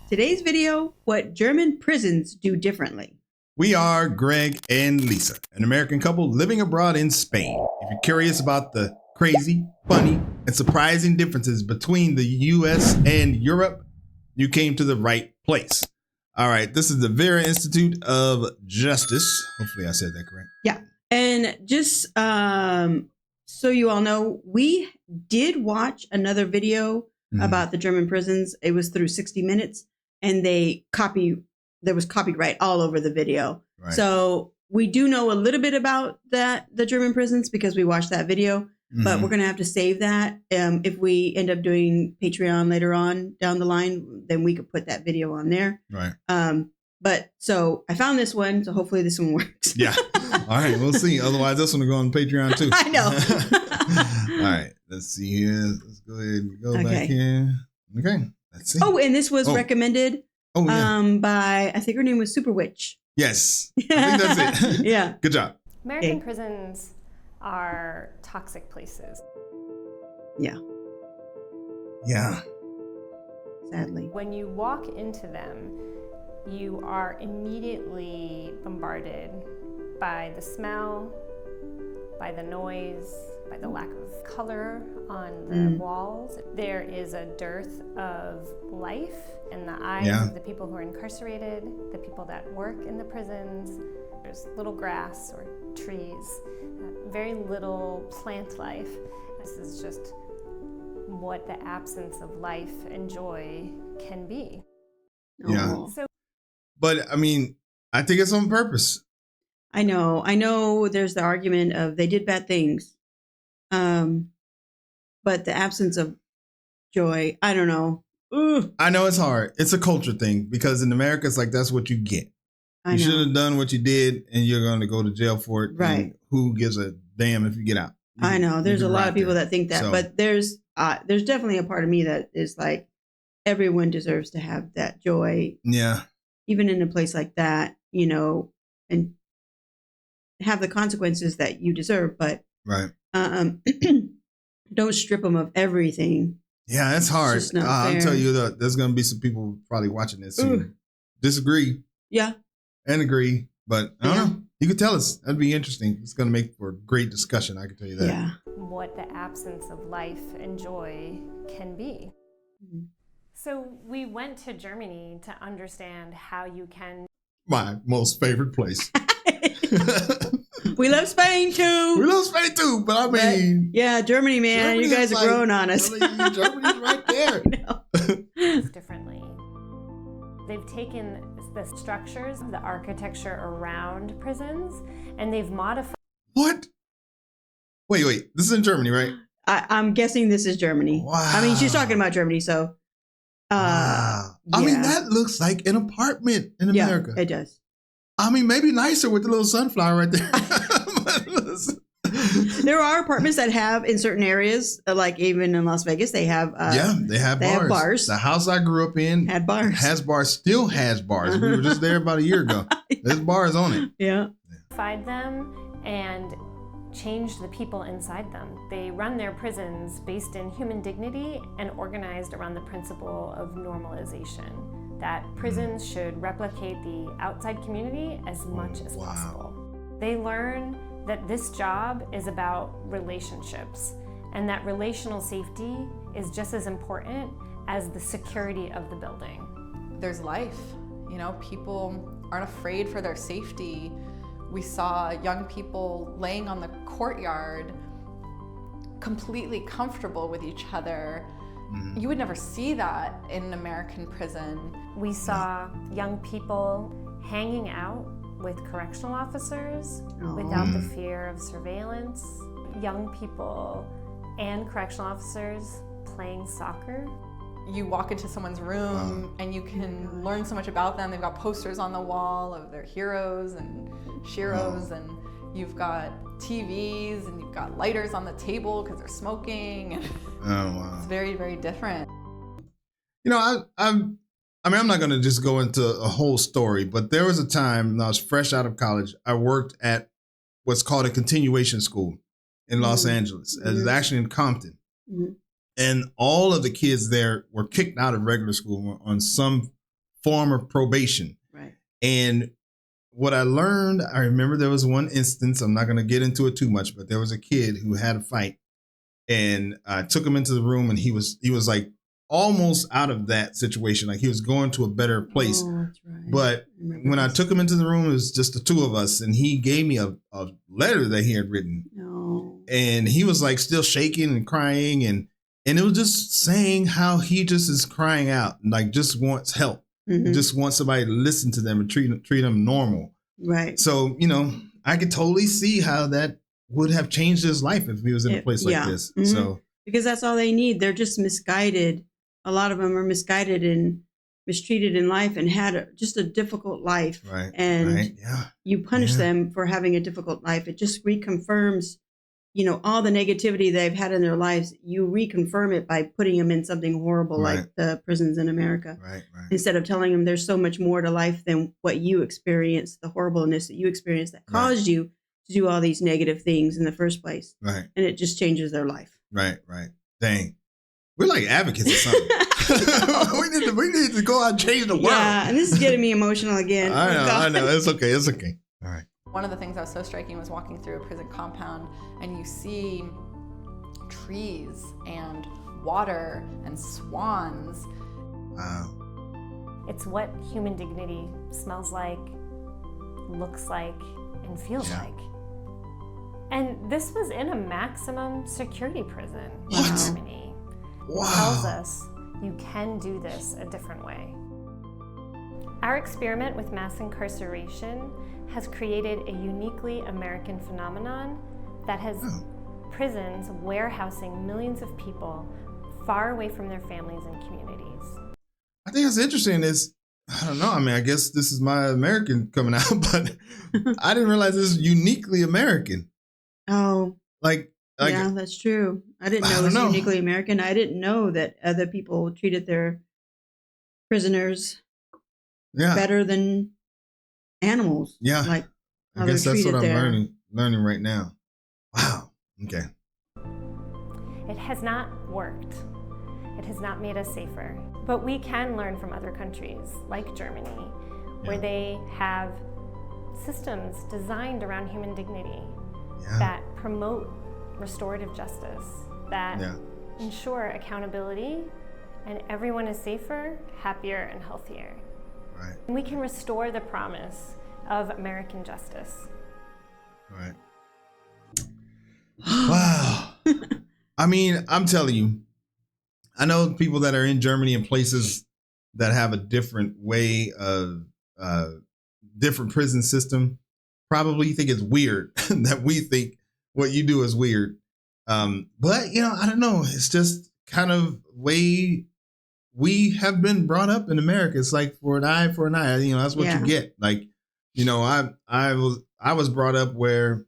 Today's video, what German prisons do differently. We are Greg and Lisa, an American couple living abroad in Spain. If you're curious about the crazy, funny, and surprising differences between the US and Europe, you came to the right place. All right, this is the Vera Institute of Justice. Hopefully I said that correct. Yeah. And just so you all know, we did watch another video about the German prisons. It was through 60 Minutes, and there was copyright all over the video. Right. So we do know a little bit about the German prisons because we watched that video, but we're going to have to save that. If we end up doing Patreon later on down the line, then we could put that video on there. Right. But so I found this one, so hopefully this one works. Yeah. All right, we'll see. Otherwise, this one will go on Patreon too. I know. All right, let's see here. Let's go ahead and go back here. Okay, let's see. Oh, and this was recommended by, I think her name was Super Witch. Yes. I think that's it. Yeah. Good job. American prisons are toxic places. Yeah. Yeah. Sadly. When you walk into them, you are immediately bombarded by the smell, by the noise, by the lack of color on the walls. There is a dearth of life in the eyes of the people who are incarcerated, the people that work in the prisons. There's little grass or trees, very little plant life. This is just what the absence of life and joy can be. Yeah. But I mean, I think it's on purpose. I know there's the argument of they did bad things. But the absence of joy, I don't know. Ugh. I know it's hard. It's a culture thing because in America, it's like, that's what you get. You should have done what you did and you're going to go to jail for it. Right. Who gives a damn if you get out? I know there's a lot of people that think that, but there's definitely a part of me that is like, everyone deserves to have that joy. Yeah. Even in a place like that, and have the consequences that you deserve, but don't strip them of everything. Yeah, that's hard. I'll tell you that there's going to be some people probably watching this who disagree. Yeah. And agree, but I don't know. You could tell us. That'd be interesting. It's going to make for a great discussion. I can tell you that. Yeah. What the absence of life and joy can be. So we went to Germany to understand how you can. My most favorite place. We love Spain too. We love Spain too, but I mean. Yeah, Germany, man. You guys are growing on us. Germany's right there. Differently. They've taken the structures, the architecture around prisons, and they've modified. What? Wait. This is in Germany, right? I'm guessing this is Germany. Wow. I mean, she's talking about Germany, so. Wow. I mean, that looks like an apartment in America. Yeah, it does. I mean, maybe nicer with the little sunflower right there. There are apartments that have in certain areas, like even in Las Vegas, they have. They have bars. The house I grew up in had bars. Has bars. Still has bars. We were just there about a year ago. There's bars on it. Yeah. Modified them and changed the people inside them. They run their prisons based in human dignity and organized around the principle of normalization, that prisons should replicate the outside community as much as possible. They learn that this job is about relationships and that relational safety is just as important as the security of the building. There's life, people aren't afraid for their safety. We saw young people laying on the courtyard, completely comfortable with each other. You would never see that in an American prison. We saw young people hanging out with correctional officers without the fear of surveillance. Young people and correctional officers playing soccer. You walk into someone's room and you can learn so much about them. They've got posters on the wall of their heroes and sheroes, and you've got TVs and you've got lighters on the table because they're smoking. It's very, very different. I'm not going to just go into a whole story, but there was a time when I was fresh out of college. I worked at what's called a continuation school in Los Angeles. It's actually in Compton. And all of the kids there were kicked out of regular school on some form of probation. Right. And what I learned, I remember there was one instance, I'm not going to get into it too much, but there was a kid who had a fight, and I took him into the room, and he was like almost out of that situation. Like he was going to a better place. Oh, that's right. But when I took him into the room, it was just the two of us, and he gave me a letter that he had written. No. And he was like still shaking and crying, and it was just saying how he just is crying out, like just wants help. Mhm. Just want somebody to listen to them and treat them normal. Right. So, I could totally see how that would have changed his life if he was in a place like Yeah. this. Mhm. So, Because that's all they need. They're just misguided. A lot of them are misguided and mistreated in life and had just a difficult life. right. And right. Yeah. you punish Yeah. them for having a difficult life. It just reconfirms, all the negativity they've had in their lives. You reconfirm it by putting them in something horrible Right. like the prisons in America. Right. Right. Instead of telling them there's so much more to life than what you experienced, the horribleness that you experienced that Right. caused you to do all these negative things in the first place. Right. And it just changes their life. Right. Right. Dang. We're like advocates or something. we need to go out and change the world. Yeah, and this is getting me emotional again. I Oh, know. God. I know. It's okay. It's okay. All right. One of the things that was so striking was walking through a prison compound, and you see trees and water and swans. Wow. It's what human dignity smells like, looks like, and feels Yeah. like. And this was in a maximum security prison What? in Germany. Wow. It tells us you can do this a different way. Our experiment with mass incarceration has created a uniquely American phenomenon that has Oh. prisons warehousing millions of people far away from their families and communities. I think it's interesting is, I don't know. I mean, I guess this is my American coming out, but I didn't realize this is uniquely American. Oh, Like yeah, that's true. I didn't I know it don't was know. uniquely American. I didn't know that other people treated their prisoners yeah, better than animals. yeah. Like I how guess they're that's what I'm treated there. learning right now. Wow. Okay. It has not worked. It has not made us safer. But we can learn from other countries, like Germany, where Yeah. they have systems designed around human dignity Yeah. that promote restorative justice, that Yeah. ensure accountability, and everyone is safer, happier, and healthier. Right. And we can restore the promise of American justice. Right. Wow. I mean, I'm telling you, I know people that are in Germany and places that have a different way of different prison system probably think it's weird that we think what you do is weird. But I don't know. It's just kind of way we have been brought up in America. It's like for an eye for an eye. That's what Yeah. you get. Like, I was brought up where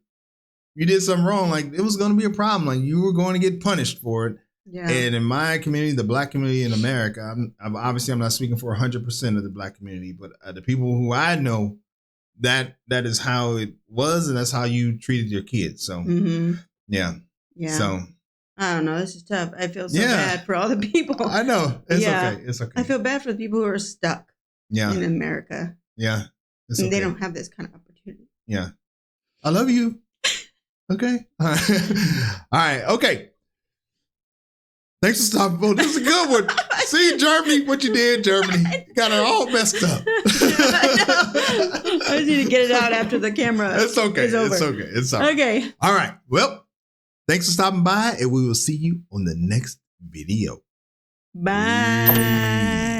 you did something wrong, like it was going to be a problem. Like you were going to get punished for it. Yeah. And in my community, the Black community in America, I'm not speaking for 100% of the Black community, but the people who I know, that is how it was, and that's how you treated your kids. So yeah. Yeah. So I don't know. This is tough. I feel so Yeah. bad for all the people. I know it's Yeah. okay. It's okay. I feel bad for the people who are stuck yeah, in America. yeah. It's And okay. they don't have this kind of opportunity. Yeah. I love you. Okay. All right. All right. Okay. Thanks for stopping, folks. This is a good one. See, Germany, what you did, Germany. You got it all messed up. I just need to get it out after the camera. It's okay. is over. It's okay. It's all right. Okay. All right. Well, thanks for stopping by, and we will see you on the next video. Bye.